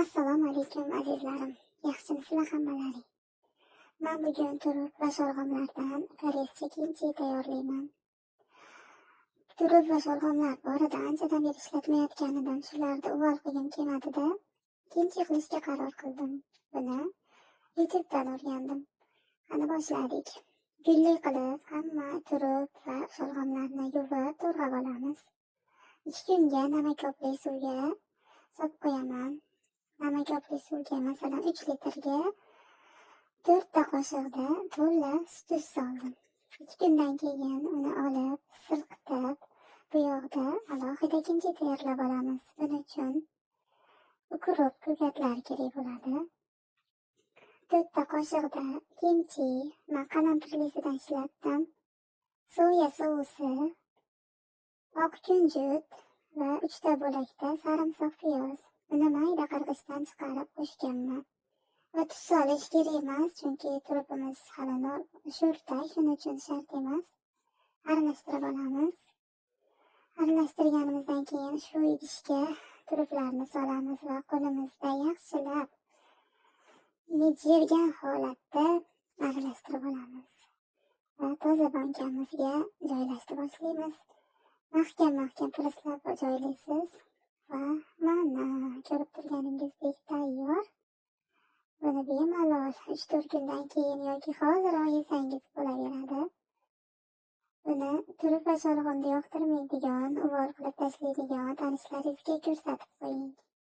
Assalomu alaykum azizlarim. Yaxshimisizlar hammalaring? Men bugun turub va sholg'omlardan koreyscha kimchi tayyorlayman. Turub va sholg'omlar borida anchadan beri ishlatmayotganidan shularni uvol qilgim kelmadida kimchi qilishga qaror qildim. Buni YouTube'dan o'rgandim. Qani boshladik. Gulli qilib hamma turub va sholg'omlarni yuvib to'g'rab olamiz. 2 kunga namako'pli suvga solib qo'yaman. Namako'pli suvga masalan 3 litrga 4 ta qoshiqda to'la sut soldim. 2 kundan keyin uni olib, silqitib, bu yoqda alohida kimchi tayyorlab olamiz. Buning uchun ukrop ko'katlar kerak bo'ladi. 4 ta qoshiqda kimchi, men qalampirlisidan ishlatdim. Soya sousi, oq kunjut va 3 ta bo'lakda sarimsoq piyoz. Uni mayda qirg'ichdan chiqarib qo'shganman. Va tuz solish kerak emas, chunki turubimiz hali sho'rta, shuning uchun shart emas. Aralashtirib olamiz. Aralashtirganimizdan keyin shu idishga turublarni solamiz va qo'limizda yaxshilab mijirgan holatda aralashtirib olamiz. Va toza bankamizga joylashtirib boshlaymiz. Mahkam pirislab joylaysiz. Va mana ko'rib turganingizdek tayyor. Buni bemalol 3-4 kundan keyin yoki hozir yesangiz bo'laveradi. Buni turub va sholg'omni yoqtirmaydigan, uvol qilib tashlaydigan tanishlaringizga ko'rsatib qo'ying.